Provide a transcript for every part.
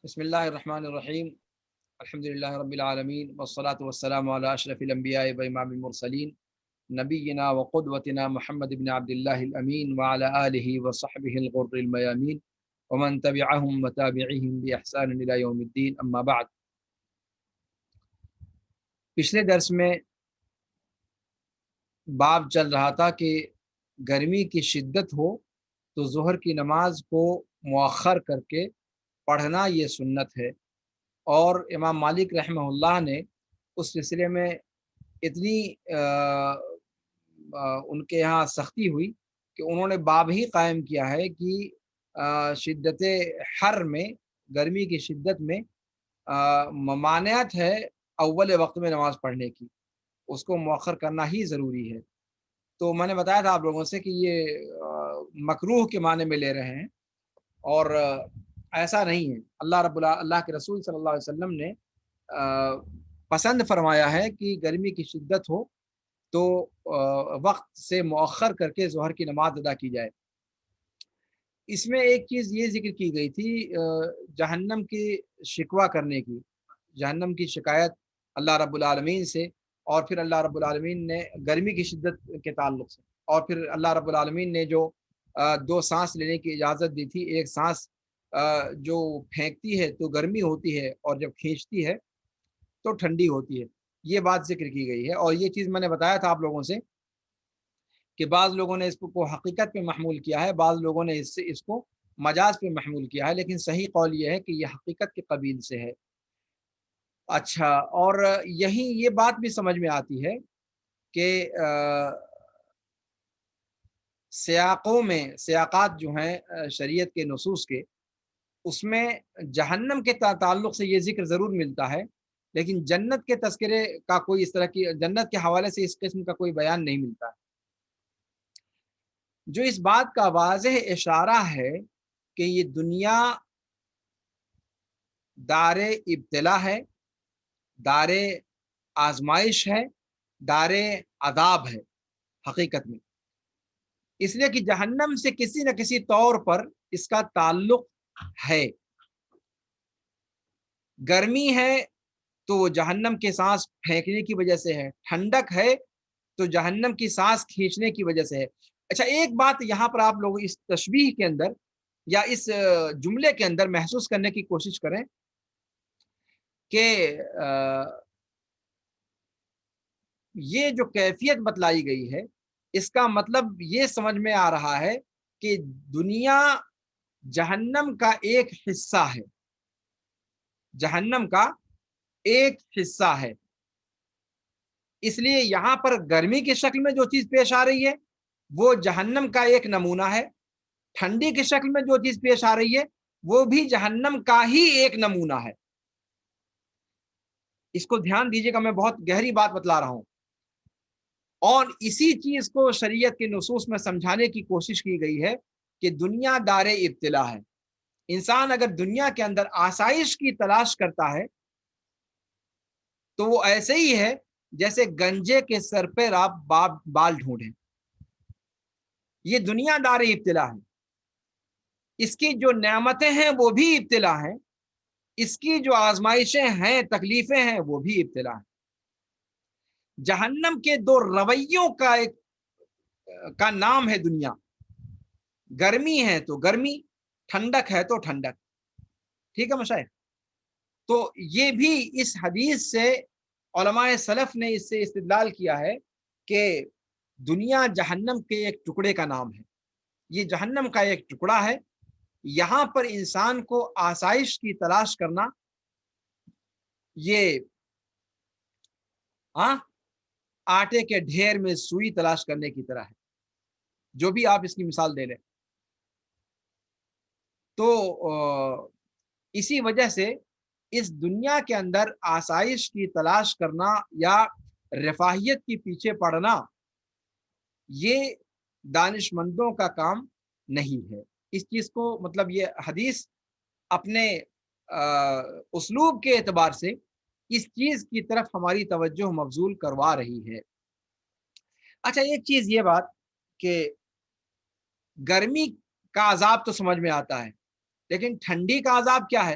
بسم اللہ الرحمن الرحیم الحمد للہ رب العالمین والصلاة والسلام علی اشرف الانبیاء و امام المرسلین نبینا وقدوتنا محمد بن عبد اللہ الامین وعلی آلہ وصحبہ الغر المیامین ومن تبعہم وتابعہم باحسان الی یوم الدین اما بعد۔ پچھلے درس میں باب چل رہا تھا کہ گرمی کی شدت ہو تو ظہر کی نماز کو مؤخر کر کے پڑھنا یہ سنت ہے، اور امام مالک رحمہ اللہ نے اس سلسلے میں اتنی ان کے یہاں سختی ہوئی کہ انہوں نے باب ہی قائم کیا ہے کہ شدت حر میں، گرمی کی شدت میں ممانعت ہے اول وقت میں نماز پڑھنے کی، اس کو مؤخر کرنا ہی ضروری ہے۔ تو میں نے بتایا تھا آپ لوگوں سے کہ یہ مکروہ کے معنی میں لے رہے ہیں، اور ایسا نہیں ہے۔ اللہ کے رسول صلی اللہ علیہ وسلم نے پسند فرمایا ہے کہ گرمی کی شدت ہو تو وقت سے مؤخر کر کے ظہر کی نماز ادا کی جائے۔ اس میں ایک چیز یہ ذکر کی گئی تھی جہنم کی شکوہ کرنے کی، جہنم کی شکایت اللہ رب العالمین سے، اور پھر اللہ رب العالمین نے گرمی کی شدت کے تعلق سے، اور پھر اللہ رب العالمین نے جو دو سانس لینے کی اجازت دی تھی، ایک سانس جو پھینکتی ہے تو گرمی ہوتی ہے، اور جب کھینچتی ہے تو ٹھنڈی ہوتی ہے، یہ بات ذکر کی گئی ہے۔ اور یہ چیز میں نے بتایا تھا آپ لوگوں سے کہ بعض لوگوں نے اس کو حقیقت پہ محمول کیا ہے، بعض لوگوں نے اس کو مجاز پہ محمول کیا ہے، لیکن صحیح قول یہ ہے کہ یہ حقیقت کے قبیل سے ہے۔ اچھا، اور یہی یہ بات بھی سمجھ میں آتی ہے کہ سیاقوں میں، سیاقات جو ہیں شریعت کے نصوص کے، اس میں جہنم کے تعلق سے یہ ذکر ضرور ملتا ہے، لیکن جنت کے تذکرے کا کوئی اس طرح کی، جنت کے حوالے سے اس قسم کا کوئی بیان نہیں ملتا ہے، جو اس بات کا واضح اشارہ ہے کہ یہ دنیا دار ابتلا ہے، دار آزمائش ہے، دار عذاب ہے حقیقت میں، اس لیے کہ جہنم سے کسی نہ کسی طور پر اس کا تعلق ہے۔ گرمی ہے تو وہ جہنم کے سانس پھینکنے کی وجہ سے ہے، ٹھنڈک ہے تو جہنم کی سانس کھینچنے کی وجہ سے ہے۔ اچھا، ایک بات یہاں پر آپ لوگ اس تشبیہ کے اندر یا اس جملے کے اندر محسوس کرنے کی کوشش کریں کہ یہ جو کیفیت بتلائی گئی ہے، اس کا مطلب یہ سمجھ میں آ رہا ہے کہ دنیا جہنم کا ایک حصہ ہے، جہنم کا ایک حصہ ہے، اس لیے یہاں پر گرمی کی شکل میں جو چیز پیش آ رہی ہے وہ جہنم کا ایک نمونہ ہے، ٹھنڈی کی شکل میں جو چیز پیش آ رہی ہے وہ بھی جہنم کا ہی ایک نمونہ ہے۔ اس کو دھیان دیجیے گا، میں بہت گہری بات بتلا رہا ہوں، اور اسی چیز کو شریعت کے نصوص میں سمجھانے کی کوشش کی گئی ہے کہ دنیا دار ابتلا ہے۔ انسان اگر دنیا کے اندر آسائش کی تلاش کرتا ہے تو وہ ایسے ہی ہے جیسے گنجے کے سر پہ آپ بال ڈھونڈیں۔ یہ دنیا دار ابتلا ہے، اس کی جو نعمتیں ہیں وہ بھی ابتلا ہیں، اس کی جو آزمائشیں ہیں، تکلیفیں ہیں، وہ بھی ابتلا ہیں۔ جہنم کے دو رویوں کا نام ہے دنیا، گرمی ہے تو گرمی، ٹھنڈک ہے تو ٹھنڈک۔ ٹھیک ہے مشاہد؟ تو یہ بھی اس حدیث سے علماء سلف نے اس سے استدلال کیا ہے کہ دنیا جہنم کے ایک ٹکڑے کا نام ہے، یہ جہنم کا ایک ٹکڑا ہے، یہاں پر انسان کو آسائش کی تلاش کرنا یہ آٹے کے ڈھیر میں سوئی تلاش کرنے کی طرح ہے، جو بھی آپ اس کی مثال دے لیں۔ تو اسی وجہ سے اس دنیا کے اندر آسائش کی تلاش کرنا یا رفاہیت کے پیچھے پڑنا یہ دانش مندوں کا کام نہیں ہے۔ اس چیز کو مطلب یہ حدیث اپنے اسلوب کے اعتبار سے اس چیز کی طرف ہماری توجہ مبذول کروا رہی ہے۔ اچھا، ایک چیز یہ بات کہ گرمی کا عذاب تو سمجھ میں آتا ہے، لیکن ٹھنڈی کا عذاب کیا ہے؟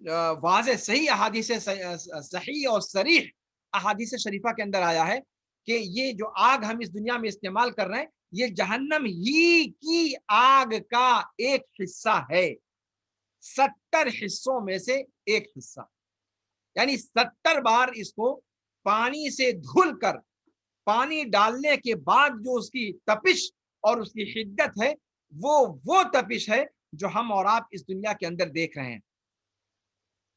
واضح صحیح احادیث صحیح اور صریح احادیث شریفہ کے اندر آیا ہے کہ یہ جو آگ ہم اس دنیا میں استعمال کر رہے ہیں یہ جہنم ہی کی آگ کا ایک حصہ ہے، 70 حصوں میں سے ایک حصہ، یعنی 70 بار اس کو پانی سے دھل کر پانی ڈالنے کے بعد جو اس کی تپش اور اس کی حدت ہے وہ تپش ہے جو ہم اور آپ اس دنیا کے اندر دیکھ رہے ہیں۔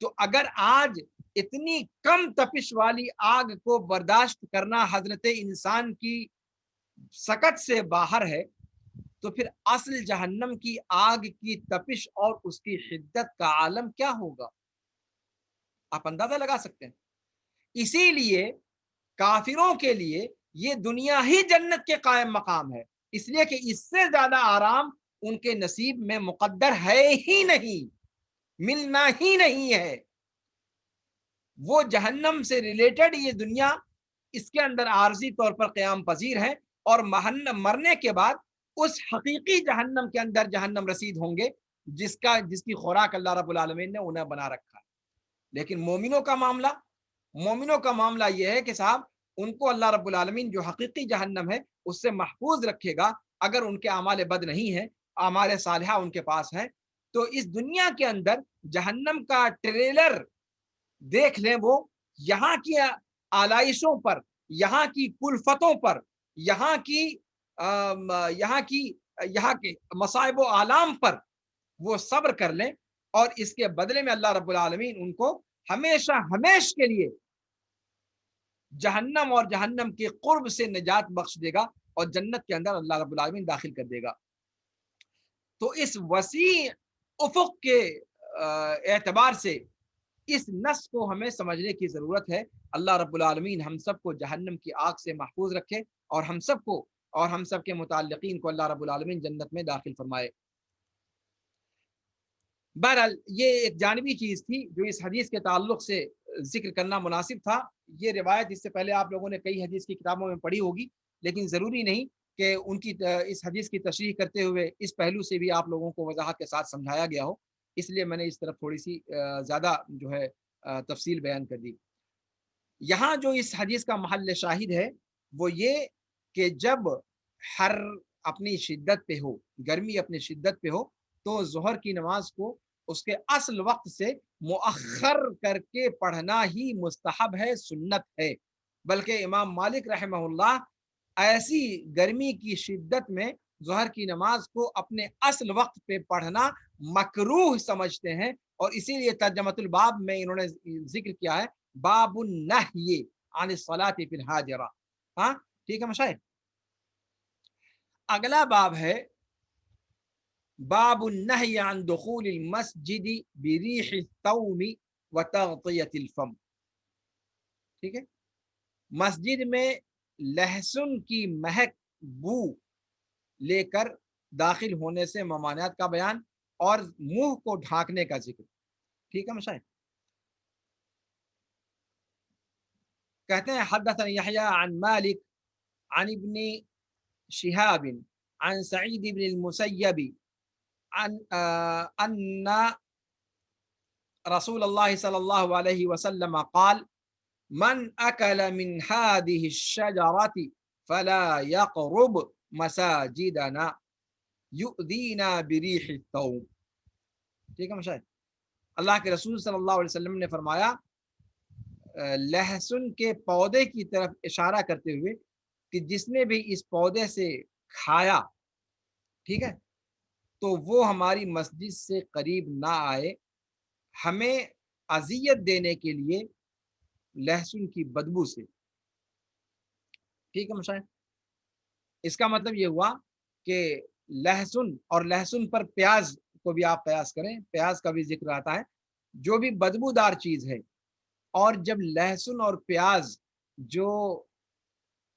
تو اگر آج اتنی کم تپش والی آگ کو برداشت کرنا حضرت انسان کی سکت سے باہر ہے تو پھر اصل جہنم کی آگ کی تپش اور اس کی حدت کا عالم کیا ہوگا، آپ اندازہ لگا سکتے ہیں۔ اسی لیے کافروں کے لیے یہ دنیا ہی جنت کے قائم مقام ہے، اس لیے کہ اس سے زیادہ آرام ان کے نصیب میں مقدر ہے ہی نہیں، ملنا ہی نہیں ہے۔ وہ جہنم سے ریلیٹڈ یہ دنیا اس کے اندر عارضی طور پر قیام پذیر ہے، اور مرنے کے بعد اس حقیقی جہنم کے اندر جہنم رسید ہوں گے جس کی خوراک اللہ رب العالمین نے انہیں بنا رکھا ہے۔ لیکن مومنوں کا معاملہ یہ ہے کہ صاحب ان کو اللہ رب العالمین جو حقیقی جہنم ہے اس سے محفوظ رکھے گا اگر ان کے اعمال بد نہیں ہیں، اعمال صالحہ ان کے پاس ہیں۔ تو اس دنیا کے اندر جہنم کا ٹریلر دیکھ لیں، وہ یہاں کی آلائشوں پر، یہاں کی کلفتوں پر، یہاں کے مصائب و آلام پر وہ صبر کر لیں، اور اس کے بدلے میں اللہ رب العالمین ان کو ہمیشہ ہمیش کے لیے جہنم اور جہنم کے قرب سے نجات بخش دے گا اور جنت کے اندر اللہ رب العالمین داخل کر دے گا۔ تو اس وسیع افق کے اعتبار سے اس نص کو ہمیں سمجھنے کی ضرورت ہے۔ اللہ رب العالمین ہم سب کو جہنم کی آگ سے محفوظ رکھے، اور ہم سب کے متعلقین کو اللہ رب العالمین جنت میں داخل فرمائے۔ بہرحال یہ ایک جانبی چیز تھی جو اس حدیث کے تعلق سے ذکر کرنا مناسب تھا۔ یہ روایت اس سے پہلے آپ لوگوں نے کئی حدیث کی کتابوں میں پڑھی ہوگی، لیکن ضروری نہیں کہ ان کی اس حدیث کی تشریح کرتے ہوئے اس پہلو سے بھی آپ لوگوں کو وضاحت کے ساتھ سمجھایا گیا ہو، اس لیے میں نے اس طرف تھوڑی سی زیادہ جو ہے تفصیل بیان کر دی۔ یہاں جو اس حدیث کا محل شاہد ہے وہ یہ کہ جب حر اپنی شدت پہ ہو، گرمی اپنی شدت پہ ہو، تو ظہر کی نماز کو اس کے اصل وقت سے مؤخر کر کے پڑھنا ہی مستحب ہے، سنت ہے۔ بلکہ امام مالک رحمہ اللہ ایسی گرمی کی شدت میں ظہر کی نماز کو اپنے اصل وقت پہ پڑھنا مکروہ سمجھتے ہیں، اور اسی لیے ترجمۃ الباب میں انہوں نے ذکر کیا ہے باب النہی عن الصلاۃ فی الحاجرہ۔ ہاں ٹھیک ہے مشاہد، اگلا باب ہے باب النہی عن دخول المسجد بریح الثوم وتغطیۃ الفم۔ ٹھیک ہے، مسجد میں لہسن کی مہک بو لے کر داخل ہونے سے ممانعت کا بیان اور منہ کو ڈھانکنے کا ذکر۔ ٹھیک ہے مشاہد، کہتے ہیں حدثنا یحییٰ عن مالک عن ابن شہاب عن سعید بن المسیب ان رسول اللہ صلی اللہ علیہ وسلم قال من اکل من هذه الشجرة فلا يقرب مساجدنا یؤذینا بریح الثوم۔ ٹھیک ہے مشاہد، اللہ کے رسول صلی اللہ علیہ وسلم نے فرمایا لہسن کے پودے کی طرف اشارہ کرتے ہوئے کہ جس نے بھی اس پودے سے کھایا، ٹھیک ہے، تو وہ ہماری مسجد سے قریب نہ آئے، ہمیں اذیت دینے کے لیے لہسن کی بدبو سے۔ ٹھیک ہے مشاہد، اس کا مطلب یہ ہوا کہ لہسن اور لہسن پر پیاز کو بھی آپ قیاس کریں، پیاز کا بھی ذکر آتا ہے، جو بھی بدبودار چیز ہے، اور جب لہسن اور پیاز جو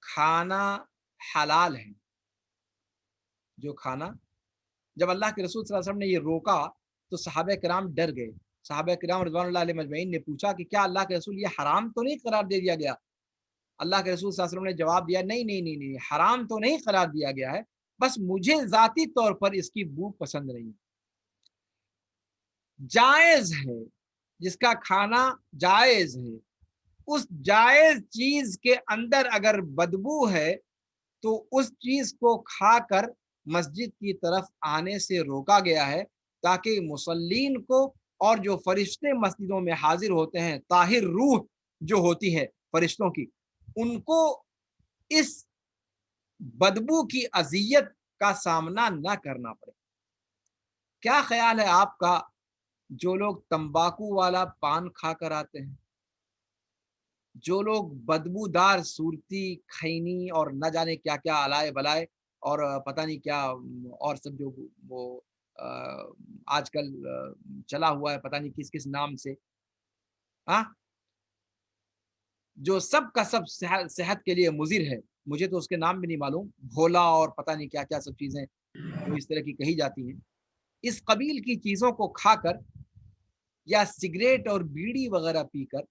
کھانا حلال ہے، جو کھانا، جب اللہ کے رسول صلی اللہ علیہ وسلم نے یہ روکا تو صحابہ کرام ڈر گئے۔ صحابہ کرام رضوان اللہ علیہ مجمعین نے پوچھا کہ کیا اللہ کے رسول یہ حرام تو نہیں قرار دے دیا گیا؟ اللہ کے رسول صلی اللہ علیہ وسلم نے جواب دیا نہیں، حرام تو نہیں قرار دیا گیا ہے، بس مجھے ذاتی طور پر اس کی بو پسند نہیں۔ جائز ہے جس کا کھانا جائز ہے، اس جائز چیز کے اندر اگر بدبو ہے تو اس چیز کو کھا کر مسجد کی طرف آنے سے روکا گیا ہے، تاکہ مصلین کو اور جو فرشتے مسجدوں میں حاضر ہوتے ہیں، طاہر روح جو ہوتی ہے فرشتوں کی، ان کو اس بدبو کی اذیت کا سامنا نہ کرنا پڑے۔ کیا خیال ہے آپ کا جو لوگ تمباکو والا پان کھا کر آتے ہیں، جو لوگ بدبودار صورتی کھینی اور نہ جانے کیا کیا علائے بلائے اور پتہ نہیں کیا اور سب جو وہ آج کل چلا ہوا ہے پتہ نہیں کس کس نام سے، ہاں، جو سب کا سب صحت کے لیے مضر ہے، مجھے تو اس کے نام بھی نہیں معلوم، بھولا اور پتہ نہیں کیا کیا سب چیزیں جو اس طرح کی کہی جاتی ہیں، اس قبیل کی چیزوں کو کھا کر یا سگریٹ اور بیڑی وغیرہ پی کر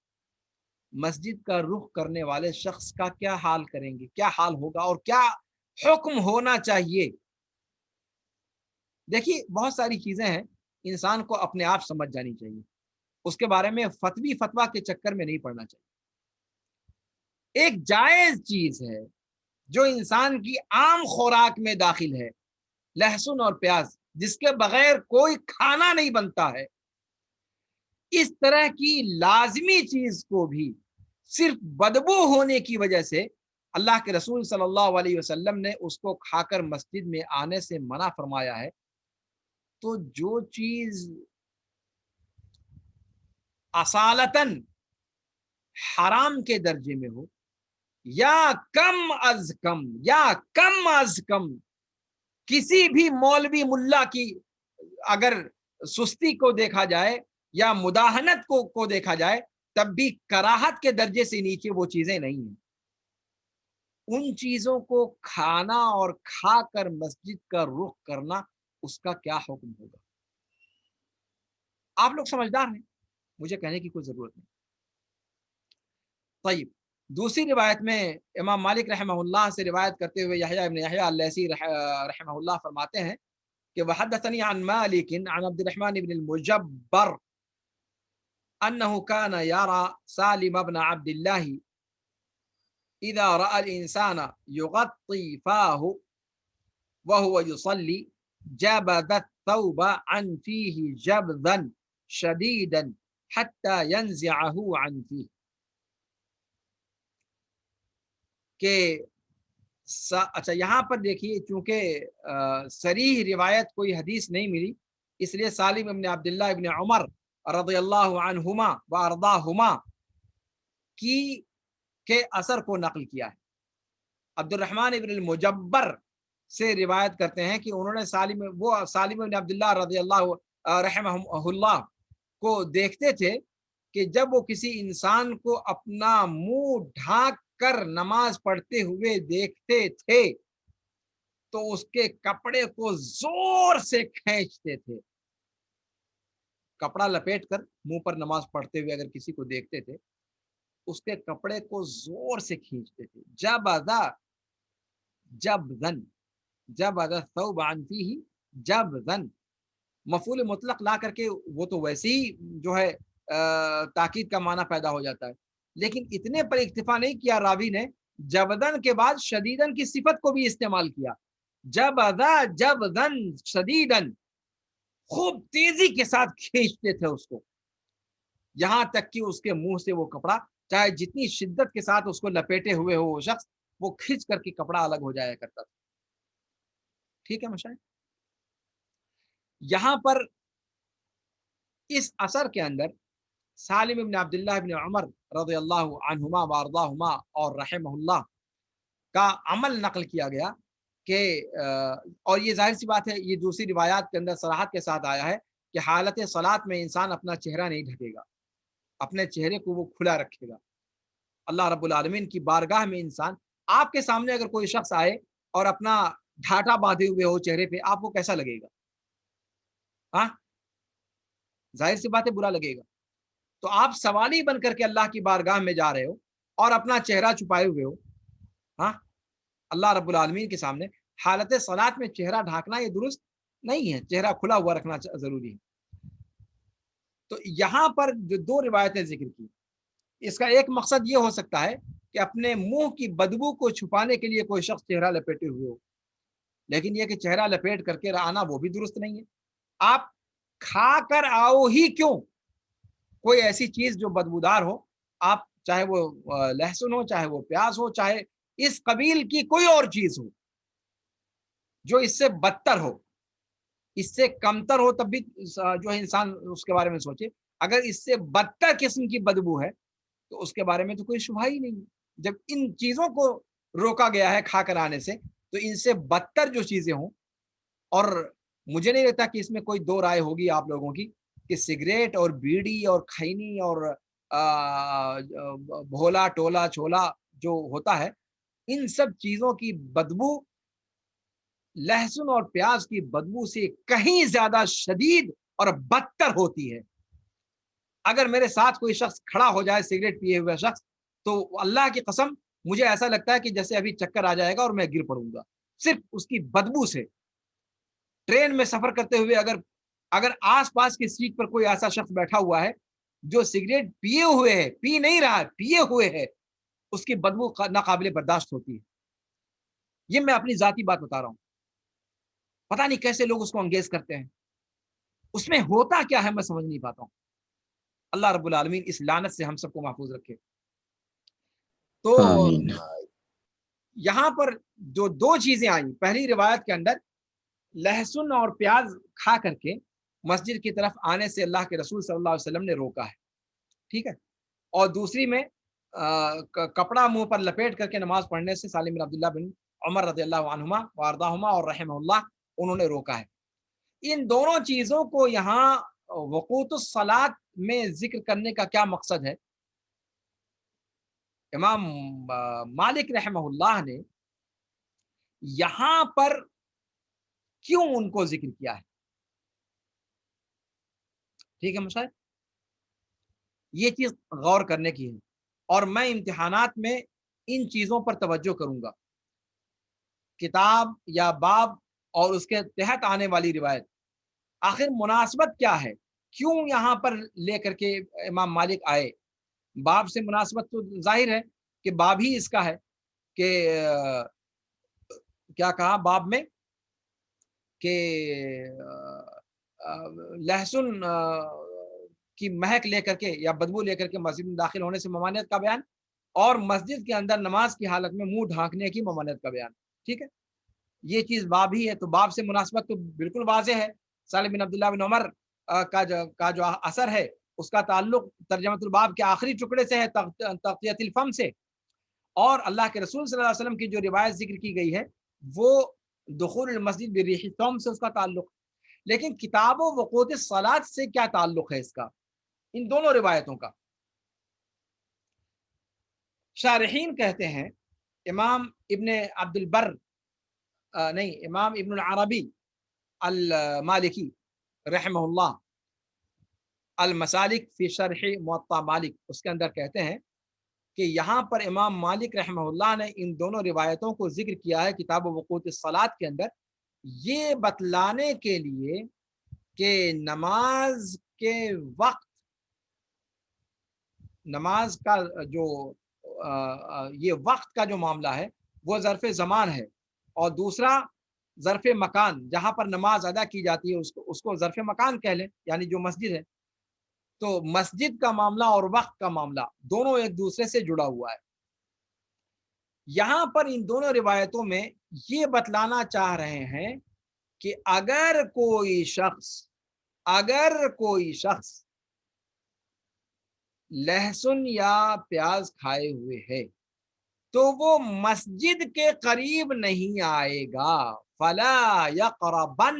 مسجد کا رخ کرنے والے شخص کا کیا حال کریں گے، کیا حال ہوگا اور کیا حکم ہونا چاہیے؟ دیکھیے بہت ساری چیزیں ہیں، انسان کو اپنے آپ سمجھ جانی چاہیے، اس کے بارے میں فتویٰ کے چکر میں نہیں پڑنا چاہیے۔ ایک جائز چیز ہے جو انسان کی عام خوراک میں داخل ہے، لہسن اور پیاز، جس کے بغیر کوئی کھانا نہیں بنتا ہے، اس طرح کی لازمی چیز کو بھی صرف بدبو ہونے کی وجہ سے اللہ کے رسول صلی اللہ علیہ وسلم نے اس کو کھا کر مسجد میں آنے سے منع فرمایا ہے۔ تو جو چیز اصالتاً حرام کے درجے میں ہو، یا کم از کم کسی بھی مولوی ملا کی اگر سستی کو دیکھا جائے یا مداہنت کو دیکھا جائے، تب بھی کراہت کے درجے سے نیچے وہ چیزیں نہیں ہیں۔ ان چیزوں کو کھانا اور کھا کر مسجد کا رخ کرنا، اس کا کیا حکم ہوگا؟ آپ لوگ سمجھدار ہیں، مجھے کہنے کی کوئی ضرورت نہیں۔ طيب، دوسری روایت میں امام مالک رحمہ اللہ سے روایت کرتے ہوئے یحییٰ ابن یحییٰ اللیثی رحمہ اللہ فرماتے ہیں کہ وحدثني عن مالك عن عبد الرحمن بن المجبر أنه كان يرى سالم بن عبد الله إذا رأى الإنسان يغطي فاه وهو يصلي جبذ الثوب عن فيه جبذا شديدا حتى ينزعه عن فيه، کہ اچھا یہاں پر دیکھیے، چونکہ صریح روایت کوئی حدیث نہیں ملی، اس لیے سالم ابن عبداللہ ابن عمر رضی اللہ عنہما و ارضاہما کی کے اثر کو نقل کیا ہے۔ عبد الرحمن ابن المجبر سے روایت کرتے ہیں کہ انہوں نے سالم ابن عبداللہ رضی اللہ رحمہ اللہ کو دیکھتے تھے کہ جب وہ کسی انسان کو اپنا منہ ڈھانک کر نماز پڑھتے ہوئے دیکھتے تھے تو اس کے کپڑے کو زور سے کھینچتے تھے۔ کپڑا لپیٹ کر منہ پر نماز پڑھتے ہوئے اگر کسی کو دیکھتے تھے، اس کے کپڑے کو زور سے کھینچتے تھے۔ جب ثوب عن فیہ جبذن، مفعول مطلق لا کر کے وہ تو ویسے ہی جو ہے تاکید کا معنی پیدا ہو جاتا ہے، لیکن اتنے پر اکتفا نہیں کیا راوی نے، جبدن کے بعد شدیدن کی صفت کو بھی استعمال کیا۔ جبدن شدیدن، خوب تیزی کے ساتھ کھینچتے تھے اس کو، یہاں تک کہ اس کے منہ سے وہ کپڑا، چاہے جتنی شدت کے ساتھ اس کو لپیٹے ہوئے ہو وہ شخص، وہ کھینچ کر کے کپڑا الگ ہو جایا کرتا تھا۔ ٹھیک ہے مشاہد، یہاں پر اس اثر کے اندر سالم ابن عبداللہ ابن عمر رضی اللہ عنہما وارضاہما اور رحمہ اللہ کا عمل نقل کیا گیا کہ اور یہ ظاہر سی بات ہے، یہ دوسری روایات کے اندر صراحت کے ساتھ آیا ہے کہ حالت صلاۃ میں انسان اپنا چہرہ نہیں ڈھکے گا، اپنے چہرے کو وہ کھلا رکھے گا۔ اللہ رب العالمین کی بارگاہ میں انسان، آپ کے سامنے اگر کوئی شخص آئے اور اپنا ڈھاٹا باندھے ہوئے ہو چہرے پہ، آپ کو کیسا لگے گا؟ ہاں، ظاہر سی بات ہے برا لگے گا۔ تو آپ سوالی بن کر کے اللہ کی بارگاہ میں جا رہے ہو اور اپنا چہرہ چھپائے ہوئے ہو، ہاں، اللہ رب العالمین کے سامنے حالت صلاۃ میں چہرہ ڈھانکنا یہ درست نہیں ہے، چہرہ کھلا ہوا رکھنا ضروری ہے۔ تو یہاں پر جو دو روایتیں ذکر کی، اس کا ایک مقصد یہ ہو سکتا ہے کہ اپنے منہ کی بدبو کو چھپانے کے لیے کوئی شخص چہرہ لپیٹے ہوئے ہو، لیکن یہ کہ چہرہ لپیٹ کر کے آنا وہ بھی درست نہیں ہے۔ آپ کھا کر آؤ ہی کیوں کوئی ایسی چیز جو بدبودار ہو، آپ چاہے وہ لہسن ہو، چاہے وہ پیاز ہو، چاہے اس قبیل کی کوئی اور چیز ہو جو اس سے بدتر ہو، اس سے کمتر ہو، تب بھی جو ہے انسان اس کے بارے میں سوچے۔ اگر اس سے بدتر قسم کی بدبو ہے تو اس کے بارے میں تو کوئی شبہ ہی نہیں ہے۔ جب ان چیزوں کو روکا گیا ہے کھا کر آنے سے، تو ان سے بدتر جو چیزیں ہوں، اور مجھے نہیں لگتا کہ اس میں کوئی دو رائے ہوگی آپ لوگوں کی کہ سگریٹ اور بیڑی اور کھینی اور بھولا ٹولا چھولا جو ہوتا ہے، ان سب چیزوں کی بدبو لہسن اور پیاز کی بدبو سے کہیں زیادہ شدید اور بدتر ہوتی ہے۔ اگر میرے ساتھ کوئی شخص کھڑا ہو جائے سگریٹ پیے ہوئے شخص، تو اللہ کی قسم مجھے ایسا لگتا ہے کہ جیسے ابھی چکر آ جائے گا اور میں گر پڑوں گا، صرف اس کی بدبو سے۔ ٹرین میں سفر کرتے ہوئے اگر آس پاس کی سیٹ پر کوئی ایسا شخص بیٹھا ہوا ہے جو سگریٹ پیے ہوئے ہے، پی نہیں رہا ہے، پیے ہوئے ہے، اس کی بدبو ناقابل برداشت ہوتی ہے۔ یہ میں اپنی ذاتی بات بتا رہا ہوں، پتہ نہیں کیسے لوگ اس کو انگیز کرتے ہیں، اس میں ہوتا کیا ہے میں سمجھ نہیں پاتا ہوں۔ اللہ رب العالمین اس لعنت سے ہم سب کو محفوظ رکھے۔ تو آمین۔ یہاں پر جو دو چیزیں آئیں، پہلی روایت کے اندر لہسن اور پیاز کھا کر کے مسجد کی طرف آنے سے اللہ کے رسول صلی اللہ علیہ وسلم نے روکا ہے، ٹھیک ہے، اور دوسری میں کپڑا منہ پر لپیٹ کر کے نماز پڑھنے سے سالم بن عبداللہ بن عمر رضی اللہ عنہما وارضاہما اور رحمہ اللہ انہوں نے روکا ہے۔ ان دونوں چیزوں کو یہاں وقوت الصلاۃ میں ذکر کرنے کا کیا مقصد ہے؟ امام مالک رحمہ اللہ نے یہاں پر کیوں ان کو ذکر کیا ہے؟ ٹھیک ہے مشاہد، یہ چیز غور کرنے کی ہے، اور میں امتحانات میں ان چیزوں پر توجہ کروں گا۔ کتاب یا باب اور اس کے تحت آنے والی روایت، آخر مناسبت کیا ہے؟ کیوں یہاں پر لے کر کے امام مالک آئے؟ باب سے مناسبت تو ظاہر ہے کہ باب ہی اس کا ہے کہ کیا کہا باب میں کہ لہسن کی مہک لے کر کے یا بدبو لے کر کے مسجد میں داخل ہونے سے ممانعت کا بیان، اور مسجد کے اندر نماز کی حالت میں منہ ڈھانکنے کی ممانعت کا بیان، ٹھیک ہے، یہ چیز باب ہی ہے۔ تو باب سے مناسبت تو بالکل واضح ہے، سالم بن عبداللہ بن عمر کا جو اثر ہے اس کا تعلق ترجمۃ الباب کے آخری ٹکڑے سے ہے، تغطیۃ الفم سے، اور اللہ کے رسول صلی اللہ علیہ وسلم کی جو روایت ذکر کی گئی ہے وہ دخول المسجد بریح الثوم سے اس کا تعلق۔ لیکن کتاب و وقوت الصلاۃ سے کیا تعلق ہے اس کا، ان دونوں روایتوں کا؟ شارحین کہتے ہیں، امام ابن عبد البر نہیں، امام ابن العربی المالکی رحمہ اللہ المسالک فی شرح موطا مالک، اس کے اندر کہتے ہیں کہ یہاں پر امام مالک رحمہ اللہ نے ان دونوں روایتوں کو ذکر کیا ہے کتاب وقوت الصلاۃ کے اندر، یہ بتلانے کے لیے کہ نماز کے وقت، نماز کا جو یہ وقت کا جو معاملہ ہے وہ ظرف زمان ہے، اور دوسرا ظرف مکان، جہاں پر نماز ادا کی جاتی ہے اس کو ظرف مکان کہہ لیں، یعنی جو مسجد ہے۔ تو مسجد کا معاملہ اور وقت کا معاملہ دونوں ایک دوسرے سے جڑا ہوا ہے۔ یہاں پر ان دونوں روایتوں میں یہ بتلانا چاہ رہے ہیں کہ اگر کوئی شخص لہسن یا پیاز کھائے ہوئے ہے تو وہ مسجد کے قریب نہیں آئے گا، فلا یقربن،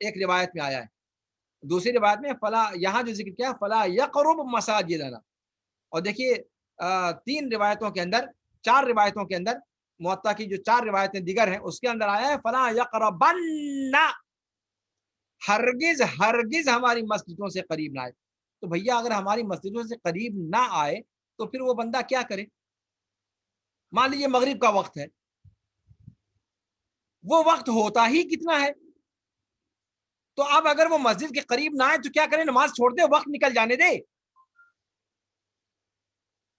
ایک روایت میں آیا ہے، دوسری روایت میں فلا، یہاں جو ذکر کیا فلا یقرب مساجدنا، اور دیکھیے تین روایتوں کے اندر، چار روایتوں کے اندر، موطا کی جو چار روایتیں دیگر ہیں اس کے اندر آیا ہے فلا یقربن، ہرگز ہرگز ہماری مسجدوں سے قریب نہ آئے۔ تو بھیا اگر ہماری مسجدوں سے قریب نہ آئے تو پھر وہ بندہ کیا کرے؟ مان لیجیے مغرب کا وقت ہے، وہ وقت ہوتا ہی کتنا ہے، تو اب اگر وہ مسجد کے قریب نہ آئے تو کیا کریں؟ نماز چھوڑ دے، وقت نکل جانے دے۔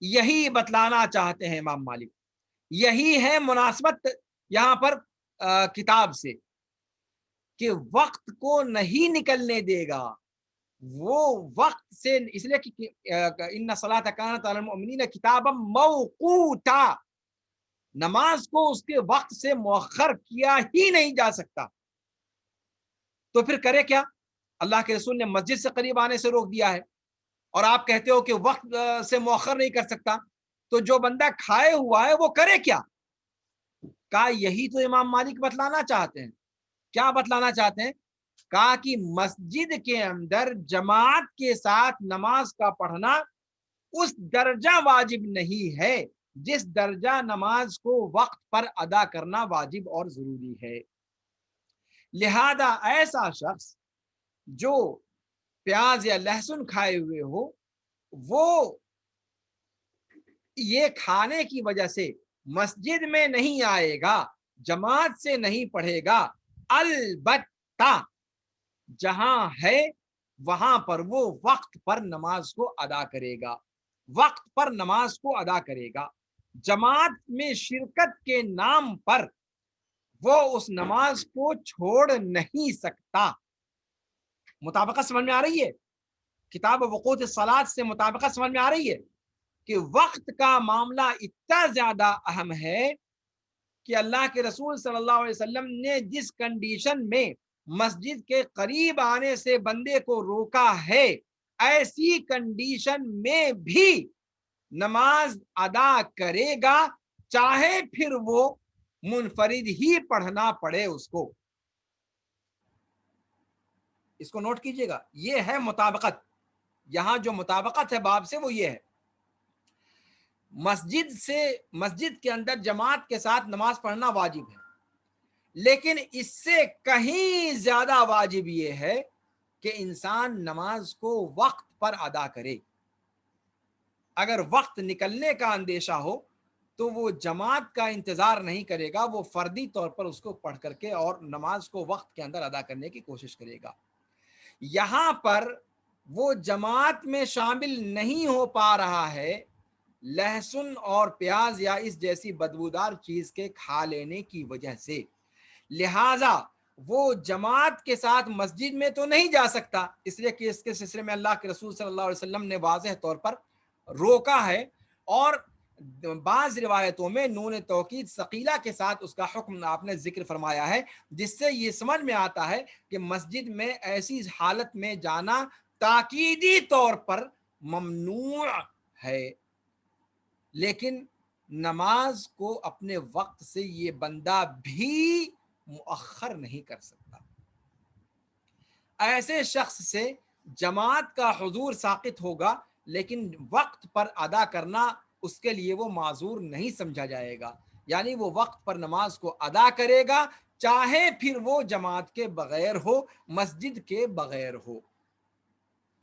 یہی بتلانا چاہتے ہیں امام مالک، یہی ہے مناسبت یہاں پر کتاب سے، کہ وقت کو نہیں نکلنے دے گا، وہ وقت سے، اس لیے کہ ان الصلاۃ کانت علی المؤمنین کتابا موقوتا، نماز کو اس کے وقت سے مؤخر کیا ہی نہیں جا سکتا۔ تو پھر کرے کیا؟ اللہ کے رسول نے مسجد سے قریب آنے سے روک دیا ہے، اور آپ کہتے ہو کہ وقت سے مؤخر نہیں کر سکتا، تو جو بندہ کھائے ہوا ہے وہ کرے کیا؟ کہا یہی تو امام مالک بتلانا چاہتے ہیں۔ کیا بتلانا چاہتے ہیں؟ کہا کہ مسجد کے اندر جماعت کے ساتھ نماز کا پڑھنا اس درجہ واجب نہیں ہے جس درجہ نماز کو وقت پر ادا کرنا واجب اور ضروری ہے۔ لہذا ایسا شخص جو پیاز یا لہسن کھائے ہوئے ہو، وہ یہ کھانے کی وجہ سے مسجد میں نہیں آئے گا، جماعت سے نہیں پڑھے گا، البتہ جہاں ہے وہاں پر وہ وقت پر نماز کو ادا کرے گا، وقت پر نماز کو ادا کرے گا۔ جماعت میں شرکت کے نام پر وہ اس نماز کو چھوڑ نہیں سکتا۔ مطابقت سمجھ میں آ رہی ہے؟ کتاب وقوت الصلاۃ سے مطابقت سمجھ میں آ رہی ہے کہ وقت کا معاملہ اتنا زیادہ اہم ہے کہ اللہ کے رسول صلی اللہ علیہ وسلم نے جس کنڈیشن میں مسجد کے قریب آنے سے بندے کو روکا ہے، ایسی کنڈیشن میں بھی نماز ادا کرے گا، چاہے پھر وہ منفرد ہی پڑھنا پڑے اس کو۔ اس کو نوٹ کیجئے گا، یہ ہے مطابقت۔ یہاں جو مطابقت ہے باب سے وہ یہ ہے، مسجد کے اندر جماعت کے ساتھ نماز پڑھنا واجب ہے، لیکن اس سے کہیں زیادہ واجب یہ ہے کہ انسان نماز کو وقت پر ادا کرے۔ اگر وقت نکلنے کا اندیشہ ہو تو وہ جماعت کا انتظار نہیں کرے گا، وہ فردی طور پر اس کو پڑھ کر کے اور نماز کو وقت کے اندر ادا کرنے کی کوشش کرے گا۔ یہاں پر وہ جماعت میں شامل نہیں ہو پا رہا ہے لہسن اور پیاز یا اس جیسی بدبودار چیز کے کھا لینے کی وجہ سے، لہذا وہ جماعت کے ساتھ مسجد میں تو نہیں جا سکتا، اس لیے کہ اس کے سلسلے میں اللہ کے رسول صلی اللہ علیہ وسلم نے واضح طور پر روکا ہے، اور بعض روایتوں میں نون توکید ثقیلہ کے ساتھ اس کا حکم آپ نے ذکر فرمایا ہے، جس سے یہ سمجھ میں آتا ہے کہ مسجد میں ایسی حالت میں جانا تاکیدی طور پر ممنوع ہے، لیکن نماز کو اپنے وقت سے یہ بندہ بھی مؤخر نہیں کر سکتا۔ ایسے شخص سے جماعت کا حضور ساقط ہوگا، لیکن وقت پر ادا کرنا اس کے لیے وہ معذور نہیں سمجھا جائے گا، یعنی وہ وقت پر نماز کو ادا کرے گا، چاہے پھر وہ جماعت کے بغیر ہو، مسجد کے بغیر ہو۔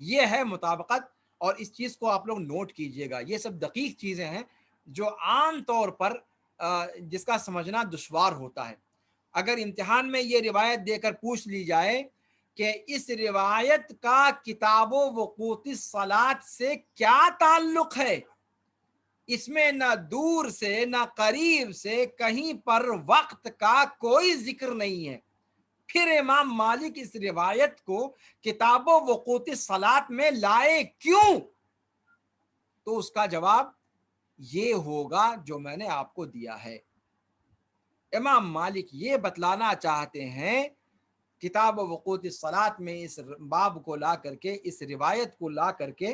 یہ ہے مطابقت، اور اس چیز کو آپ لوگ نوٹ کیجئے گا۔ یہ سب دقیق چیزیں ہیں جو عام طور پر جس کا سمجھنا دشوار ہوتا ہے۔ اگر امتحان میں یہ روایت دے کر پوچھ لی جائے کہ اس روایت کا کتاب وقوت الصلاۃ سے کیا تعلق ہے، اس میں نہ دور سے نہ قریب سے کہیں پر وقت کا کوئی ذکر نہیں ہے، پھر امام مالک اس روایت کو کتاب وقوت الصلاۃ میں لائے کیوں؟ تو اس کا جواب یہ ہوگا جو میں نے آپ کو دیا ہے۔ امام مالک یہ بتلانا چاہتے ہیں کتاب وقوت الصلاۃ میں اس باب کو لا کر کے، اس روایت کو لا کر کے،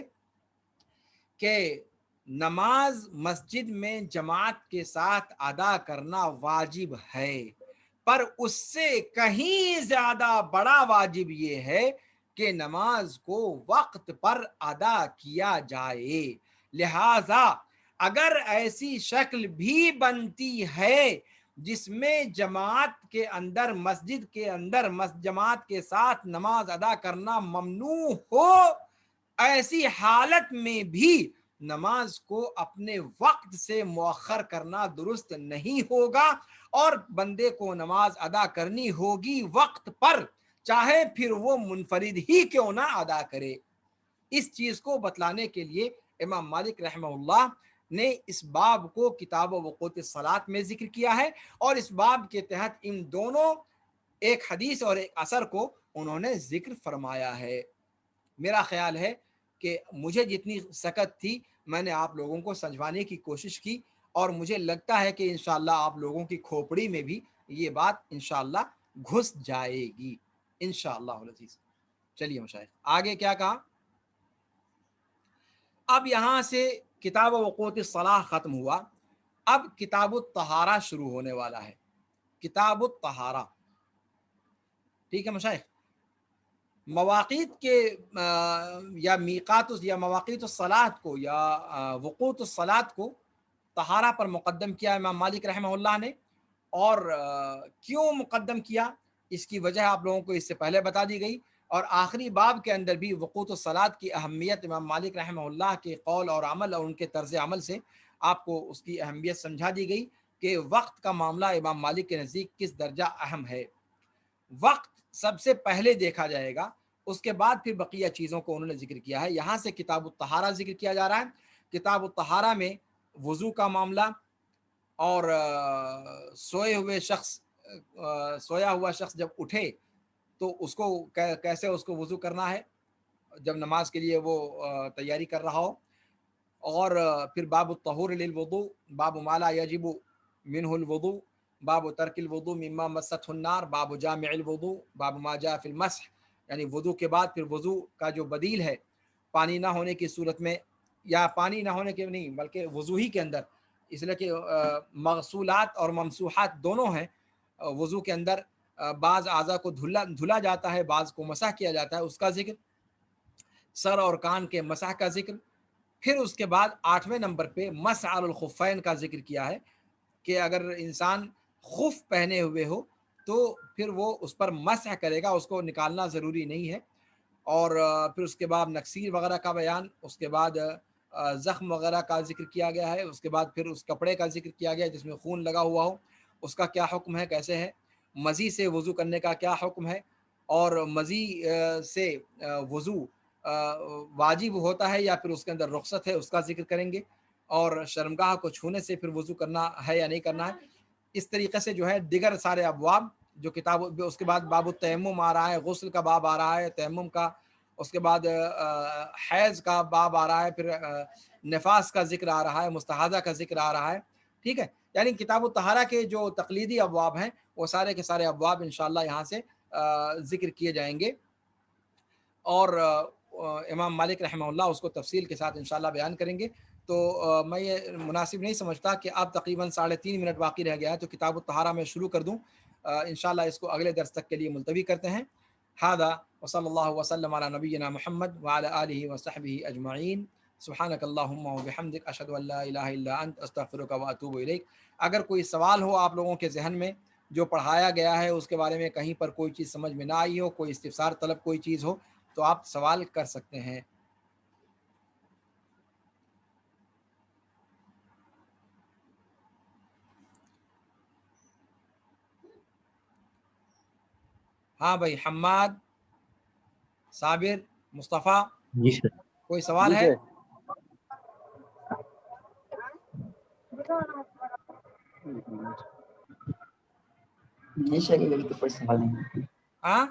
کہ نماز مسجد میں جماعت کے ساتھ ادا کرنا واجب ہے، پر اس سے کہیں زیادہ بڑا واجب یہ ہے کہ نماز کو وقت پر ادا کیا جائے۔ لہذا اگر ایسی شکل بھی بنتی ہے جس میں جماعت کے اندر، مسجد کے اندر جماعت کے ساتھ نماز ادا کرنا ممنوع ہو، ایسی حالت میں بھی نماز کو اپنے وقت سے مؤخر کرنا درست نہیں ہوگا، اور بندے کو نماز ادا کرنی ہوگی وقت پر، چاہے پھر وہ منفرد ہی کیوں نہ ادا کرے۔ اس چیز کو بتلانے کے لیے امام مالک رحمہ اللہ نے اس باب کو کتاب وقوت الصلاۃ میں ذکر کیا ہے، اور اس باب کے تحت ان دونوں ایک حدیث اور ایک اثر کو انہوں نے ذکر فرمایا ہے۔ میرا خیال ہے کہ مجھے جتنی سکت تھی میں نے آپ لوگوں کو سمجھوانے کی کوشش کی، اور مجھے لگتا ہے کہ انشاءاللہ آپ لوگوں کی کھوپڑی میں بھی یہ بات انشاءاللہ گھس جائے گی انشاءاللہ العزیز۔ چلیے مشائخ آگے کیا کہا؟ اب یہاں سے کتاب وقوت الصلاح ختم ہوا، اب کتاب الطہارہ شروع ہونے والا ہے۔ کتاب الطہارہ، ٹھیک ہے مشائخ؟ مواقیت کے یا میقات یا مواقیت الصلاۃ کو یا وقوت الصلاۃ کو طہارہ پر مقدم کیا امام مالک رحمہ اللہ نے، اور کیوں مقدم کیا اس کی وجہ آپ لوگوں کو اس سے پہلے بتا دی گئی، اور آخری باب کے اندر بھی وقوت الصلاۃ کی اہمیت امام مالک رحمہ اللہ کے قول اور عمل اور ان کے طرز عمل سے آپ کو اس کی اہمیت سمجھا دی گئی کہ وقت کا معاملہ امام مالک کے نزدیک کس درجہ اہم ہے۔ وقت سب سے پہلے دیکھا جائے گا، اس کے بعد پھر بقیہ چیزوں کو انہوں نے ذکر کیا ہے۔ یہاں سے کتاب الطہارہ ذکر کیا جا رہا ہے۔ کتاب الطہارہ میں وضو کا معاملہ، اور سویا ہوا شخص جب اٹھے تو اس کو کیسے اس کو وضو کرنا ہے جب نماز کے لیے وہ تیاری کر رہا ہو، اور پھر باب الطہور للوضوء، باب ما لا یجب منہ الوضوء، باب ترک الوضوء مما مست النار، باب جامع الوضوء، باب ما جاء فی المسح، یعنی وضو کے بعد پھر وضو کا جو بدیل ہے پانی نہ ہونے کی صورت میں، یا پانی نہ ہونے کے نہیں بلکہ وضو ہی کے اندر، اس لیے کہ مغسولات اور ممسوحات دونوں ہیں۔ وضو کے اندر بعض اعضاء کو دھلا جاتا ہے، بعض کو مسح کیا جاتا ہے، اس کا ذکر، سر اور کان کے مسح کا ذکر۔ پھر اس کے بعد 8ویں نمبر پہ مسح علی الخفین کا ذکر کیا ہے کہ اگر انسان خف پہنے ہوئے ہو تو پھر وہ اس پر مسح کرے گا، اس کو نکالنا ضروری نہیں ہے۔ اور پھر اس کے بعد نکسیر وغیرہ کا بیان، اس کے بعد زخم وغیرہ کا ذکر کیا گیا ہے، اس کے بعد پھر اس کپڑے کا ذکر کیا گیا جس میں خون لگا ہوا ہو، اس کا کیا حکم ہے، کیسے ہے، مزی سے وضو کرنے کا کیا حکم ہے، اور مزی سے وضو واجب ہوتا ہے یا پھر اس کے اندر رخصت ہے، اس کا ذکر کریں گے، اور شرمگاہ کو چھونے سے پھر وضو کرنا ہے یا نہیں کرنا ہے۔ اس طریقے سے جو ہے دیگر سارے ابواب جو کتاب، اس کے بعد باب التیمم آ رہا ہے، غسل کا باب آ رہا ہے، تیمم کا، اس کے بعد حیض کا باب آ رہا ہے، پھر نفاس کا ذکر آ رہا ہے، مستحاضہ کا ذکر آ رہا ہے، ٹھیک ہے۔ یعنی کتاب الطہارہ کے جو تقلیدی ابواب ہیں وہ سارے کے سارے ابواب انشاءاللہ یہاں سے ذکر کیے جائیں گے، اور امام مالک رحمہ اللہ اس کو تفصیل کے ساتھ انشاءاللہ بیان کریں گے۔ تو میں یہ مناسب نہیں سمجھتا کہ اب تقریباً 3.5 منٹ باقی رہ گیا ہے تو کتاب الطہارہ میں شروع کر دوں، انشاءاللہ اس کو اگلے درس تک کے لیے ملتوی کرتے ہیں۔ ھذا وصلی اللہ وسلم علی نبینا محمد وعلی آلہ وصحبہ اجمعین، سبحانک اللہم وبحمدک، اشہد ان لا الہ الا انت، استغفرک واتوب الیک۔ اگر کوئی سوال ہو آپ لوگوں کے ذہن میں جو پڑھایا گیا ہے اس کے بارے میں کہیں پر کوئی چیز سمجھ میں نہ آئی ہو، کوئی استفسار طلب کوئی چیز ہو تو آپ سوال کر سکتے ہیں۔ ہاں بھائی، حماد، صابر، مصطفیٰ، جی سر۔ کوئی سوال ہے؟ سوال نہیں، ہاں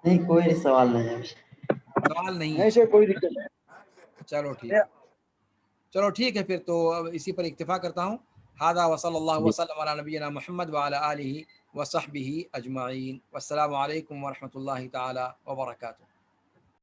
نہیں کوئی سوال نہیں ہے، سوال نہیں ہے، کوئی دقت نہیں۔ چلو ٹھیک ہے، چلو ٹھیک ہے پھر تو اب اسی پر اکتفا کرتا ہوں۔ ھذا وصلی اللہ وسلم علی نبینا محمد وعلی آلہ وصحبہ اجمعین، والسلام علیکم ورحمۃ اللہ تعالی وبرکاتہ۔